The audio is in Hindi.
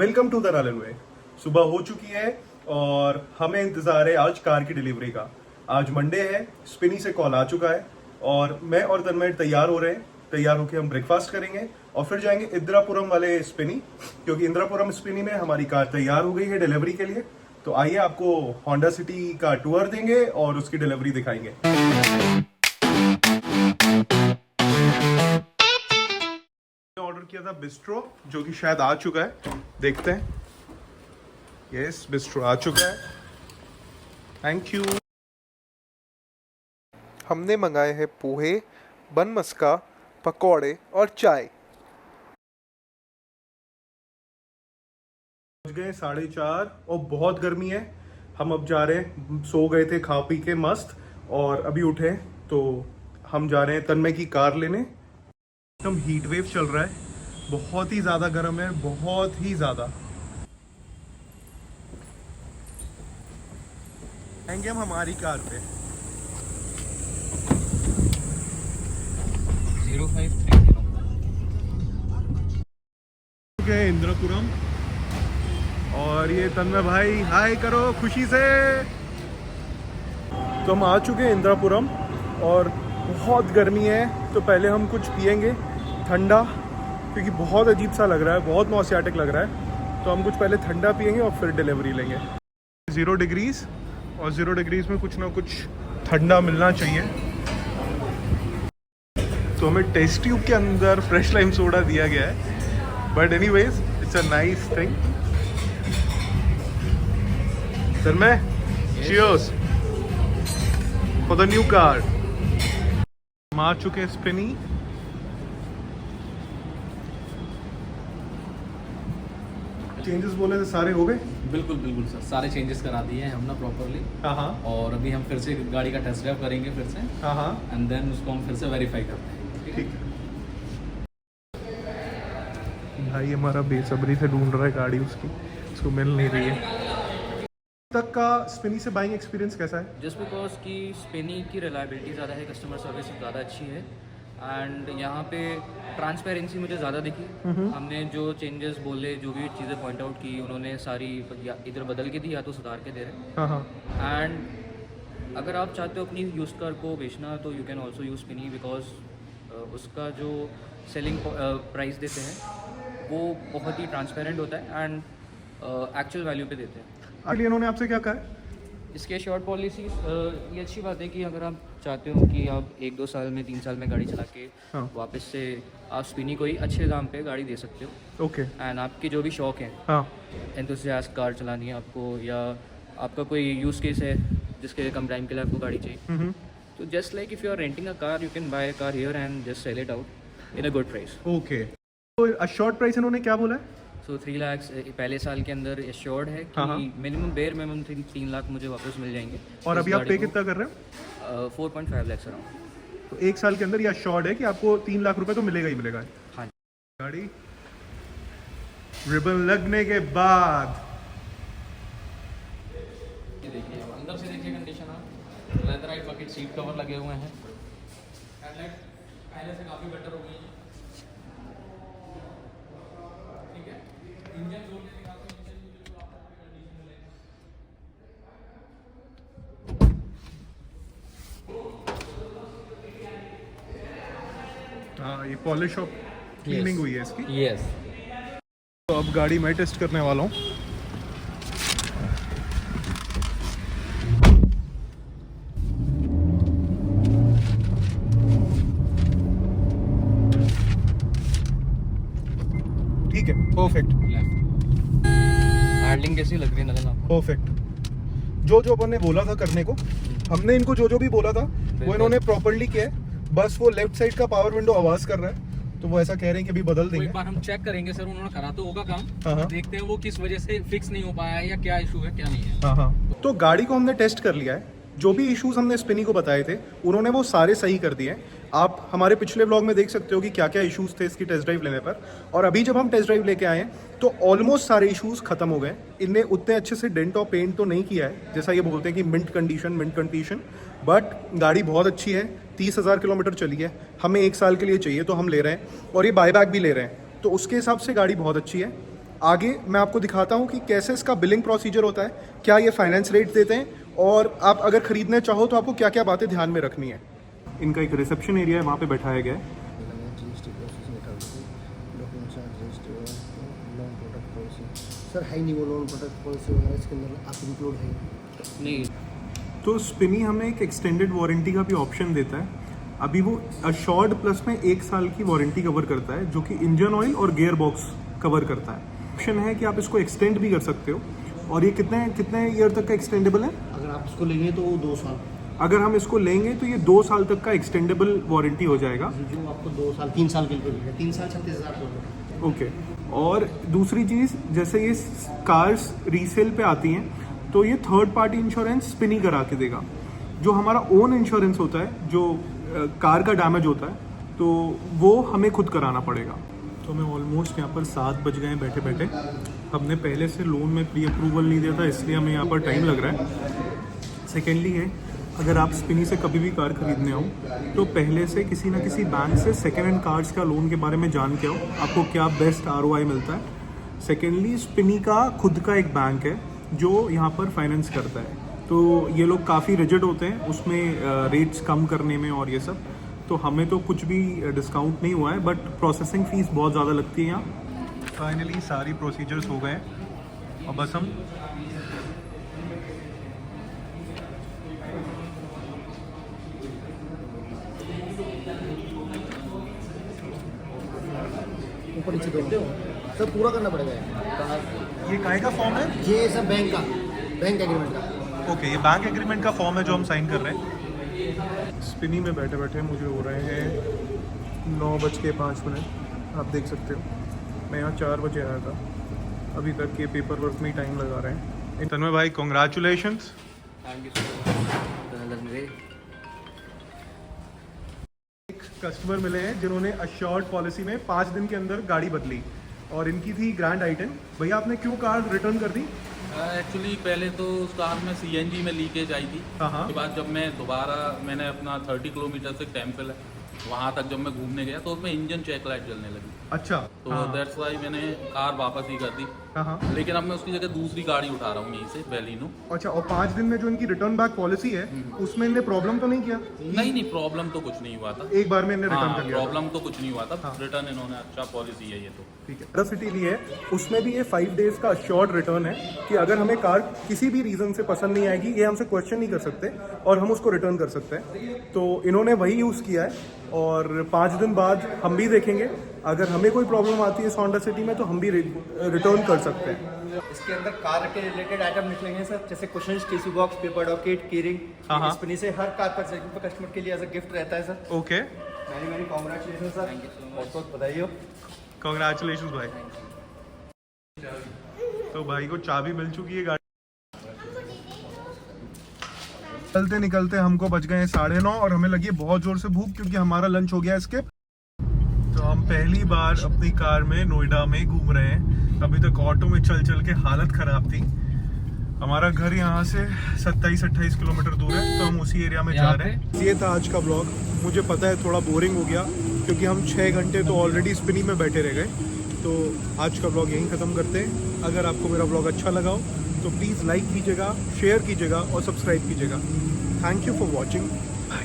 Welcome to the runway. सुबह हो चुकी है और हमें इंतजार है आज कार की डिलीवरी का। आज मंडे है, स्पिनी से कॉल आ चुका है और मैं और तन्मय तैयार हो रहे हैं। तैयार होकर हम ब्रेकफास्ट करेंगे और फिर जाएंगे इंदिरापुरम वाले स्पिनी, क्योंकि इंदिरापुरम स्पिनी में हमारी कार तैयार हो गई है डिलीवरी के लिए। तो आइए आपको होंडा सिटी का टूर देंगे और उसकी डिलीवरी दिखाएंगे। ऑर्डर किया था बिस्ट्रो, जो कि शायद आ चुका है, देखते हैं। यस, बिस्ट्रो आ चुका है, थैंक यू। हमने मंगाए हैं पोहे, बन मस्का, पकौड़े और चाय। बज गए 4:30 और बहुत गर्मी है। हम अब जा रहे हैं, सो गए थे खा पी के मस्त और अभी उठे तो हम जा रहे हैं तन्मय की कार लेने। एकदम हीट वेव चल रहा है, बहुत ही ज़्यादा गर्म है, बहुत ही ज़्यादा। आएंगे हम हमारी कार पे। 0530 गए इंदिरापुरम और ये तन्मय भाई हाय करो खुशी से। तो हम आ चुके हैं इंदिरापुरम और बहुत गर्मी है, तो पहले हम कुछ पियेंगे ठंडा, क्योंकि बहुत अजीब सा लग रहा है, बहुत नॉसियाटिक लग रहा है। तो हम कुछ पहले ठंडा पियेंगे और फिर डिलीवरी लेंगे। 0 डिग्रीज और 0 डिग्रीज में कुछ ना कुछ ठंडा मिलना चाहिए। तो हमें टेस्ट ट्यूब के अंदर फ्रेश लाइम सोडा दिया गया है, but anyways it's a nice thing. Tanmay, cheers for the new car। हम आ चुके हैं स्पिनी। चेंजेस बोले थे सारे हो गए? बिल्कुल बिल्कुल सर, सारे चेंजेस करा दिए हैं हम ना प्रॉपरली। हाँ। और अभी हम फिर से गाड़ी का टेस्ट ड्राइव करेंगे फिर से, हाँ। एंड देन उसको हम फिर से वेरीफाई करते हैं। ठीक है भाई, हमारा बेसब्री से ढूंढ रहा है गाड़ी, उसको मिल नहीं रही है। तक का स्पिनी से बाइंग एक्सपीरियंस कैसा है? जस्ट बिकॉज कि स्पिनी की रिलायबिलिटी ज़्यादा है, कस्टमर सर्विस ज़्यादा अच्छी है, एंड यहाँ पे ट्रांसपेरेंसी मुझे ज़्यादा दिखी। हमने जो चेंजेस बोले, जो भी चीज़ें पॉइंट आउट की, उन्होंने सारी या इधर बदल के दी या तो सुधार के दे रहे। हाँ। एंड अगर आप चाहते हो अपनी यूज कार को बेचना तो you can also use Spini, because उसका जो सेलिंग प्राइस देते हैं वो बहुत ही ट्रांसपेरेंट होता है एंड एक्चुअल वैल्यू पे देते हैं। अगली इन्होंने आपसे क्या कहा है? इसके शॉर्ट पॉलिसी ये अच्छी बात है कि अगर आप चाहते हो कि आप 1-2 साल में 3 साल में गाड़ी चला के वापस से आप स्पिनी को ही अच्छे दाम पे गाड़ी दे सकते हो। ओके। एंड आपके जो भी शौक हैं, एंथुसियास्ट कार चलानी है आपको, या आपका कोई यूज़ केस है जिसके कम टाइम के लिए आपको गाड़ी चाहिए, तो just like if you are renting a car, you can buy a car here and just sell it out in a good price. Okay, तो शॉर्ट प्राइस इन्होंने क्या बोला है? सो 3 लाख पहले साल के अंदर एश्योर्ड है कि मिनिमम बेयर मिनिमम 3 लाख मुझे वापस मिल जाएंगे। और अभी आप पे कितना कर रहे हो? 4.5 लाख अराउंड। तो 1 साल के अंदर ये एश्योर्ड है कि आपको 3 लाख रुपए तो मिलेगा ही मिलेगा। हाँ, गाड़ी रिबन लगने के बाद ये देखिए, अंदर से देखिए condition, leatherette bucket seat cover लगे हुए हैं, हेडलाइट पहले से काफ़ी बेटर हो गई है। ठीक है, इंजन जोड़ के दिखाते हैं, इंजन मुझे जो आपको कंडीशन मिलेगा। हाँ, ये पॉलिश और क्लीनिंग हुई है इसकी। यस। तो अब गाड़ी मैं टेस्ट करने वाला हूँ। ठीक है, परफेक्ट हैंडलिंग कैसी लग रही है नजर आपको? परफेक्ट। जो अपन ने बोला था करने को, हमने इनको जो भी बोला था वो इन्होंने प्रॉपर्ली किया है। बस वो लेफ्ट साइड का पावर विंडो आवाज कर रहा है, तो वो ऐसा कह रहे हैं कि अभी बदल देंगे। एक बार हम चेक करेंगे सर, उन्होंने करा तो होगा काम। हाँ। देखते हैं वो किस वजह से फिक्स नहीं हो पाया है या क्या इशू है क्या नहीं है। हाँ। तो गाड़ी को हमने टेस्ट कर लिया है, जो भी इश्यूज हमने स्पिनी को बताए थे उन्होंने वो सारे सही कर दिए हैं। आप हमारे पिछले व्लॉग में देख सकते हो कि क्या क्या इश्यूज थे इसकी टेस्ट ड्राइव लेने पर। और अभी जब हम टेस्ट ड्राइव लेके आए हैं तो ऑलमोस्ट सारे इश्यूज खत्म हो गए। इनने उतने अच्छे से डेंट और पेंट तो नहीं किया है जैसा ये बोलते हैं कि मिंट कंडीशन, बट गाड़ी बहुत अच्छी है। 30,000 किलोमीटर चली है, हमें 1 साल के लिए चाहिए तो हम ले रहे हैं, और ये बायबैक भी ले रहे हैं, तो उसके हिसाब से गाड़ी बहुत अच्छी है। आगे मैं आपको दिखाता हूँ कि कैसे इसका बिलिंग प्रोसीजर होता है, क्या ये फाइनेंस रेट देते हैं, और आप अगर ख़रीदने चाहो तो आपको क्या क्या बातें ध्यान में रखनी है। इनका एक रिसेप्शन एरिया है, वहाँ पे बैठाया गया है। सर है नहीं वो लोन प्रोडक्ट पॉलिसी वगैरह इसके अंदर आप इंक्लूड है? नहीं, तो स्पिनी हमें एक एक्सटेंडेड वारंटी का भी ऑप्शन देता है। अभी वो अशोर्ड प्लस में 1 साल की वारंटी कवर करता है, जो कि इंजन ऑयल और गियर बॉक्स कवर करता है। ऑप्शन है कि आप इसको एक्सटेंड भी कर सकते हो। और ये कितने कितने ईयर तक का एक्सटेंडेबल है? अगर आप इसको लेंगे तो वो 2 साल, अगर हम इसको लेंगे तो ये 2 साल तक का एक्सटेंडेबल वारंटी हो जाएगा। जो आपको 2 साल 3 साल के लिए मिलेगा, 3 साल 36,000 ओके। और दूसरी चीज़, जैसे ये कार्स रीसेल पे आती हैं तो ये थर्ड पार्टी इंश्योरेंस स्पिनी करा के देगा। जो हमारा ओन इंश्योरेंस होता है, जो कार का डैमेज होता है, तो वो हमें खुद कराना पड़ेगा। तो हमें ऑलमोस्ट यहाँ पर 7 बज गए हैं बैठे बैठे। हमने पहले से लोन में प्री अप्रूवल नहीं दिया था, इसलिए हमें यहाँ पर टाइम लग रहा है। सेकेंडली है, अगर आप स्पिनी से कभी भी कार खरीदने आओ तो पहले से किसी ना किसी बैंक से सेकेंड हैंड कार्स का लोन के बारे में जान के आओ, आपको क्या बेस्ट ROI मिलता है। सेकेंडली, स्पिनी का खुद का एक बैंक है जो यहाँ पर फाइनेंस करता है, तो ये लोग काफ़ी रिजिड होते हैं उसमें रेट्स कम करने में और ये सब। तो हमें तो कुछ भी डिस्काउंट नहीं हुआ है, बट प्रोसेसिंग फ़ीस बहुत ज़्यादा लगती है यहाँ। फाइनली सारी प्रोसीजर्स हो गए हैं और बस हम ऊपर नीचे दो सर पूरा करना पड़ेगा ये। ये काय का फॉर्म है? ये सब बैंक एग्रीमेंट का। ओके, ये बैंक एग्रीमेंट का फॉर्म है जो हम साइन कर रहे हैं। स्पिनी में बैठे बैठे मुझे हो रहे हैं 9:05। आप देख सकते हो मैं यहाँ 4 बजे आया था, अभी तक ये पेपर वर्क में ही टाइम लगा रहे हैं। तन्मय भाई, congratulations. Thank you so much. एक कस्टमर मिले हैं जिन्होंने अश्योर्ड पॉलिसी में 5 दिन के अंदर गाड़ी बदली, और इनकी थी ग्रैंड आई10। भैया, आपने क्यों कार रिटर्न कर दी? एक्चुअली पहले तो उस कार में CNG में लीकेज आई थी। हाँ। उसके बाद जब मैं दोबारा मैंने अपना 30 किलोमीटर से टेम्पल है वहाँ तक जब मैं घूमने गया तो उसमें इंजन चेक लाइट जलने लगी, अच्छा। तो दैट्स वाई मैंने कार वापस ही कर दी। हाँ। लेकिन अब मैं उसकी जगह दूसरी गाड़ी उठा रहा हूँ यहीं से, बेलिनो। अच्छा, और 5 दिन में जो इनकी रिटर्न बैक पॉलिसी है उसमें इनने प्रॉब्लम तो नहीं किया? नहीं, प्रॉब्लम तो कुछ नहीं हुआ था। एक बार में इन्हें रिटर्न कर लिया था। प्रॉब्लम तो कुछ नहीं हुआ था। रिटर्न इन्होंने अच्छा पॉलिसी है ये तो। ठीक है। सिटी ली है, उसमें भी ये 5 डेज का अश्योर्ड रिटर्न है कि अगर हमें कार किसी भी रीज़न से पसंद नहीं आएगी, ये हमसे क्वेश्चन नहीं कर सकते और हम उसको रिटर्न कर सकते हैं। तो इन्होंने वही यूज़ किया है, और 5 दिन बाद हम भी देखेंगे। अगर हमें कोई प्रॉब्लम आती है होंडा सिटी में तो हम भी रिटर्न कर सकते हैं। इसके अंदर कार के रिलेटेड आइटम निकलेंगे सर, जैसे cushions, TC box, paper docket, keyring. हाँ। स्पिनी से हर कार पर कस्टमर के लिए एज अ गिफ्ट रहता है sir. Okay, many congratulation sir, बहुत बहुत बधाई हो। कॉन्ग्रेचुलेशन भाई। तो भाई को चाबी मिल चुकी है गाड़ी। निकलते निकलते हमको बज गए 9:30 और हमें लगी बहुत जोर से भूख, क्योंकि हमारा लंच हो गया स्किप। तो हम पहली बार अपनी कार में नोएडा में घूम रहे हैं। अभी तक ऑटो में चल चल के हालत खराब थी। हमारा घर यहाँ से 27-28 किलोमीटर दूर है, तो हम उसी एरिया में जा रहे हैं। ये था आज का ब्लॉग। मुझे पता है थोड़ा बोरिंग हो गया, क्योंकि हम 6 घंटे तो ऑलरेडी स्पिनी में बैठे रह गए। तो आज का ब्लॉग यहीं ख़त्म करते हैं। अगर आपको मेरा ब्लॉग अच्छा लगा हो तो प्लीज़ लाइक कीजिएगा, शेयर कीजिएगा और सब्सक्राइब कीजिएगा। Thank you for watching. Bye.